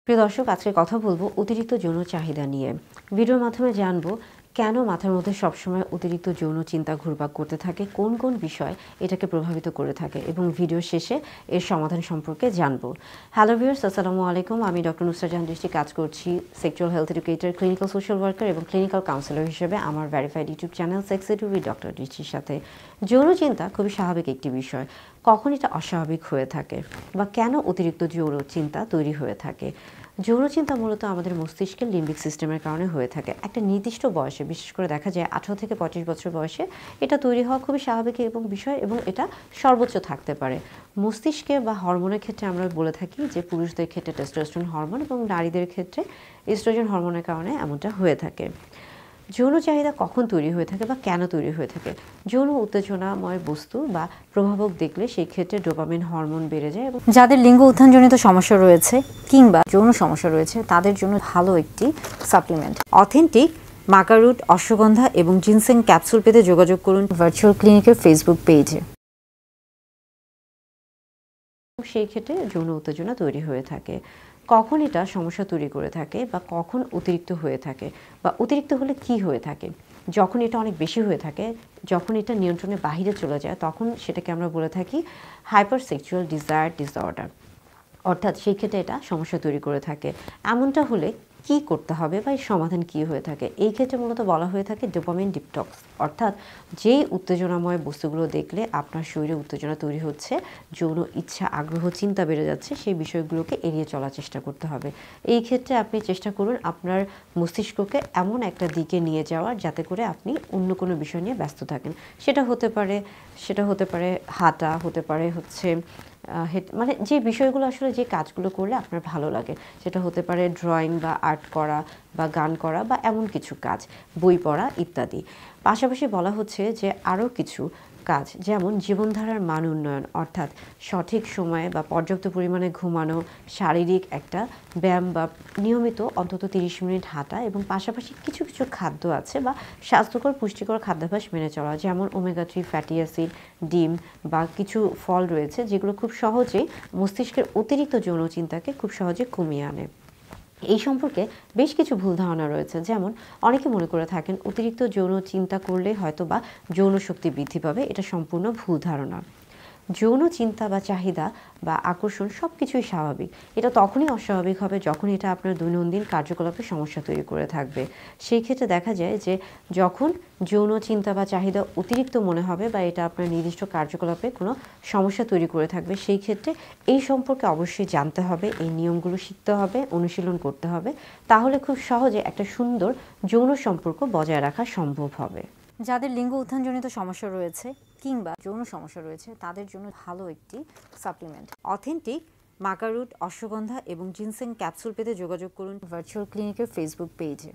প্রিয় দর্শক, আজকে কথা বলবো অতিরিক্ত যৌন চাহিদা নিয়ে। ভিডিওর মাধ্যমে জানবো কেন মাথার মধ্যে সবসময় অতিরিক্ত যৌন চিন্তা ঘুরপাক করতে থাকে, কোন কোন বিষয় এটাকে প্রভাবিত করে থাকে, এবং ভিডিও শেষে এর সমাধান সম্পর্কে জানবো। হ্যালো ভিউয়ার্স, আসসালামু আলাইকুম। আমি ডক্টর নুসরাত জাহান দৃষ্টি, কাজ করছি sexual health educator, clinical social worker এবং ক্লিনিক্যাল কাউন্সিলর হিসেবে আমার verified YouTube channel sex edu with doctor দৃষ্টির সাথে। যৌন চিন্তা খুবই স্বাভাবিক একটি বিষয়। কখন এটা অস্বাভাবিক হয়ে থাকে বা কেন অতিরিক্ত যৌন চিন্তা তৈরি হয়ে থাকে? যৌন চিন্তা মূলত আমাদের মস্তিষ্কের লিম্বিক সিস্টেমের কারণে হয়ে থাকে। একটা নির্দিষ্ট বয়সে, বিশেষ করে দেখা যায় 18 থেকে 25 বছর বয়সে এটা তৈরি হওয়া খুবই স্বাভাবিক এবং বিষয়, এবং এটা সর্বোচ্চ থাকতে পারে। মস্তিষ্কে বা হরমোনের ক্ষেত্রে আমরা বলে থাকি যে পুরুষদের ক্ষেত্রে টেস্টোস্টেরন হরমোন এবং নারীদের ক্ষেত্রে ইস্ট্রোজেন হরমোনের কারণে এমনটা হয়ে থাকে। যৌন চাহিদা কখন তৈরি হয়ে থাকে বা কেন তৈরি হয়ে থাকে? যৌন উত্তেজনাময় বস্তু বা প্রভাবক দেখলে সেই ক্ষেত্রে ডোপামিন হরমোন বেড়ে যায়, এবং যাদের লিঙ্গ উত্থানজনিত সমস্যা রয়েছে কিংবা যৌন সমস্যা রয়েছে তাদের জন্য ভালো একটি সাপ্লিমেন্ট। অথেন্টিক মাকা রুট, অশ্বগন্ধা এবং জিনসেং ক্যাপসুল পেতে যোগাযোগ করুন ভার্চুয়াল ক্লিনিকের ফেসবুক পেজে। সেই ক্ষেত্রে যৌন উত্তেজনা তৈরি হয়ে থাকে। কখন এটা সমস্যা তৈরি করে থাকে বা কখন অতিরিক্ত হয়ে থাকে, বা অতিরিক্ত হলে কি হয়ে থাকে? যখন এটা অনেক বেশি হয়ে থাকে, যখন এটা নিয়ন্ত্রণের বাহিরে চলে যায়, তখন সেটাকে আমরা বলে থাকি হাইপার সেক্সুয়াল ডিজায়ার ডিসঅর্ডার। অর্থাৎ সেই ক্ষেত্রে এটা সমস্যা তৈরি করে থাকে। এমনটা হলে কি করতে হবে বা এর সমাধান কী হয়ে থাকে? এই ক্ষেত্রে মূলত বলা হয়ে থাকে ডোপামিন ডিটক্স। অর্থাৎ যেই উত্তেজনাময় বস্তুগুলো দেখলে আপনার শরীরে উত্তেজনা তৈরি হচ্ছে, যৌন ইচ্ছা, আগ্রহ, চিন্তা বেড়ে যাচ্ছে, সেই বিষয়গুলোকে এড়িয়ে চলার চেষ্টা করতে হবে। এই ক্ষেত্রে আপনি চেষ্টা করুন আপনার মস্তিষ্ককে এমন একটা দিকে নিয়ে যাওয়ার যাতে করে আপনি অন্য কোনো বিষয় নিয়ে ব্যস্ত থাকেন। সেটা হতে পারে হাঁটা, হতে পারে হচ্ছে মানে যে বিষয়গুলো আসলে, যে কাজগুলো করলে আপনার ভালো লাগে, সেটা হতে পারে ড্রয়িং বা আর্ট করা বা গান করা বা এমন কিছু কাজ, বই পড়া ইত্যাদি। পাশাপাশি বলা হচ্ছে যে আরও কিছু কাজ, যেমন জীবনধারার মান উন্নয়ন, অর্থাৎ সঠিক সময়ে বা পর্যাপ্ত পরিমাণে ঘুমানো, শারীরিক একটা ব্যায়াম বা নিয়মিত অন্তত 30 মিনিট হাঁটা, এবং পাশাপাশি কিছু কিছু খাদ্য আছে বা স্বাস্থ্যকর পুষ্টিকর খাদ্যাভ্যাস মেনে চলা, যেমন ওমেগা 3 ফ্যাটি অ্যাসিড, ডিম বা কিছু ফল রয়েছে যেগুলো খুব সহজেই মস্তিষ্কের অতিরিক্ত যৌন চিন্তাকে খুব সহজে কমিয়ে আনে। এই সম্পর্কে বেশ কিছু ভুল ধারণা রয়েছে, যেমন অনেকে মনে করে থাকেন অতিরিক্ত যৌন চিন্তা করলে হয়তো বা যৌন শক্তি বৃদ্ধি পাবে। এটা সম্পূর্ণ ভুল ধারণা। যৌন চিন্তা বা চাহিদা বা আকর্ষণ সব কিছুই স্বাভাবিক। এটা তখনই অস্বাভাবিক হবে যখন এটা আপনার দৈনন্দিন কার্যকলাপে সমস্যা তৈরি করে থাকবে। সেই ক্ষেত্রে দেখা যায় যে যখন যৌন চিন্তা বা চাহিদা অতিরিক্ত মনে হবে বা এটা আপনার নির্দিষ্ট কার্যকলাপে কোনো সমস্যা তৈরি করে থাকবে, সেই ক্ষেত্রে এই সম্পর্কে অবশ্যই জানতে হবে, এই নিয়মগুলো শিখতে হবে, অনুশীলন করতে হবে। তাহলে খুব সহজে একটা সুন্দর যৌন সম্পর্ক বজায় রাখা সম্ভব হবে। যাদের লিঙ্গ উত্থানজনিত সমস্যা রয়েছে কিংবা যৌন সমস্যা রয়েছে তাদের জন্য ভালো একটি সাপ্লিমেন্ট। অথেন্টিক মাকা রুট, অশ্বগন্ধা এবং জিনসেং ক্যাপসুল পেতে যোগাযোগ করুন ভার্চুয়াল ক্লিনিকের ফেসবুক পেজে।